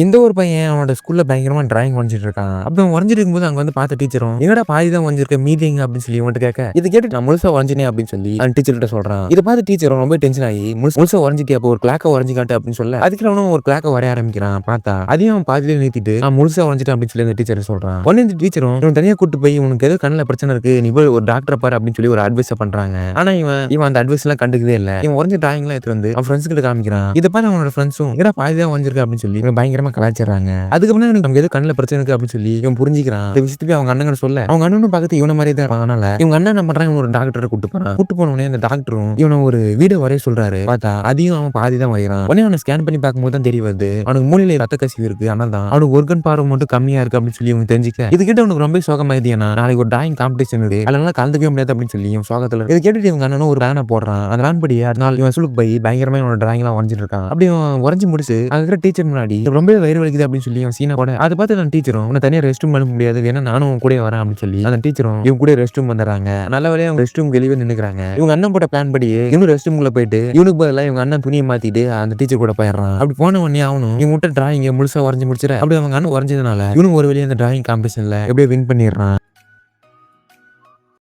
இந்த ஒரு பையன் அவனோட ஸ்கூல்ல பயங்கரமா டிராயிங் வரைஞ்சிட்டு இருக்கான். அப்படி அவன் வரைஞ்சிட்டு இருக்கும்போது அங்க வந்து பார்த்த டீச்சரும், "என்னடா பாதி தான் வரைஞ்சிருக்க மீதி எங்க?" அப்படின்னு சொல்லி இவன்ட்ட கேட்க, இத கேட்டு நான் முழுசா வரைஞ்சினேன் அப்படின்னு சொல்லி அந்த டீச்சர்கிட்ட சொல்றான். இத பார்த்து டீச்சரும் ரொம்ப டென்ஷன் ஆகி, முழுசா வரைஞ்சிட்டியா? அப்போ ஒரு கிளாக்க வரைஞ்சு காட்டு அப்படின்னு சொல்ல, அதுக்கு அவனும் ஒரு கிளாக்க வரைய ஆரம்பிக்கிறான். பார்த்தா அதையும் அவன் பாதியிலே நிறுத்திட்டு, நான் முழுசா வரைஞ்சிட்டேன் அப்படின்னு சொல்லி அந்த டீச்சர் சொல்றான். உடனே இந்த டீச்சரும் இவன் தனியா கூட்டு போய், "உனக்கு ஏதோ கண்ணுல பிரச்சனை இருக்கு, நீ போய் ஒரு டாக்டர பாரு" அப்படின்னு சொல்லி ஒரு அட்வைஸ் பண்றாங்க. ஆனா இவன் இவன் அந்த அட்வைஸ் எல்லாம் கண்டுக்கவே இல்ல. இவன் வரைஞ்ச டிராயிங்லாம் எடுத்து வந்து அவன் ஃப்ரெண்ட்ஸ் கிட்ட காமிக்கிறான். இத பார்த்து அவனோட ஃப்ரெண்ட்ஸும், "என்னடா பாதி தான் வரைஞ்சிருக்க" அப்படின்னு சொல்லி இவன் பயங்கரமா கலாய்ச்சறாங்க. அதுக்கப்புறம் எனக்கு ஏதோ கண்ணுல பிரச்சனை இருக்கு அப்படின்னு சொல்லி இவன் புரிஞ்சுக்கிறான். இந்த விஷயத்தை அவங்க அண்ணன் சொல்ல, அவங்க அண்ணனும் பார்த்து இவன மாதிரியே தான் இருப்பான். அதனால இவங்க அண்ணன் என்ன பண்றாங்க, இவன் ஒரு டாக்டரை கூட்டு போறான். கூட்டு போன உடனே அந்த டாக்டரும் இவனை ஒரு வீடியோ வரைய சொல்றாரு. பார்த்தா அதையும் அவன் பாதி தான் வரையறான். உடனே அவனை ஸ்கேன் பண்ணி பார்க்கும்போது தான் தெரிய வருது, அவனுக்கு மூளையில ரத்த கசிவு இருக்கு. அதனால தான் அவனுக்கு ஒர்கன் பார்வை மட்டும் கம்மியா இருக்கு அப்படின்னு சொல்லி இவங்க தெரிஞ்சுக்க, இது கேட்டு அவனுக்கு ரொம்ப சோகமாயிடுது. ஏன்னா நாளைக்கு ஒரு டிராயிங் காம்படிஷன் இருக்கு, அதனால கலந்துக்கவே முடியாது அப்படின்னு சொல்லி இவன் சோகத்துல இதை கேட்டுட்டு இவங்க அண்ணனும் ஒரு பிளான போடுறான். அந்த பிளான் படி அதனால இவன் ஸ்கூலுக்கு போய் பயங்கரமா இவனோட டிராயிங் எல்லாம் வரைஞ்சிட்டு இருக்கான். அப்படி அவன் வரைஞ்சு முடிச்சு அங்க இருக்கிற டீச்சர் முன்னாடி ரொம்ப வயிறு வலிக்குது அப்படின்னு சொல்லி அவன் சீனா போட, அதை பார்த்து அந்த டீச்சரும், "உன்னை தனியா ரெஸ்ட் ரூம் அனுப்ப முடியாது, வேணா நானும் உன் கூடயே வரேன்" அப்படின்னு சொல்லி அந்த டீச்சரும் இவங்க கூட ரெஸ்ட் ரூம் வந்துடுறாங்க. நல்ல வேளையா அவங்க ரெஸ்ட் ரூம் வெளியே நின்னுக்கிறாங்க. இவங்க அண்ணன் போட்ட பிளான் படி இவனும் ரெஸ்ட் ரூம்குள்ள போயிட்டு இவனுக்கு பதிலா இவங்க அண்ணன் துணியை மாத்திட்டு அந்த டீச்சர் கூட போயிடுறான். அப்படி போன உடனே அவனும் இவன் விட்ட டிராயிங்க முழுசா வரைஞ்சு முடிச்சிட, அப்படி அவங்க அண்ணன் வரைஞ்சதுனால இவனும் ஒரு வெளியே அந்த டிராயிங் காம்படிஷன்ல எப்படியோ வின் பண்ணிடுறான்.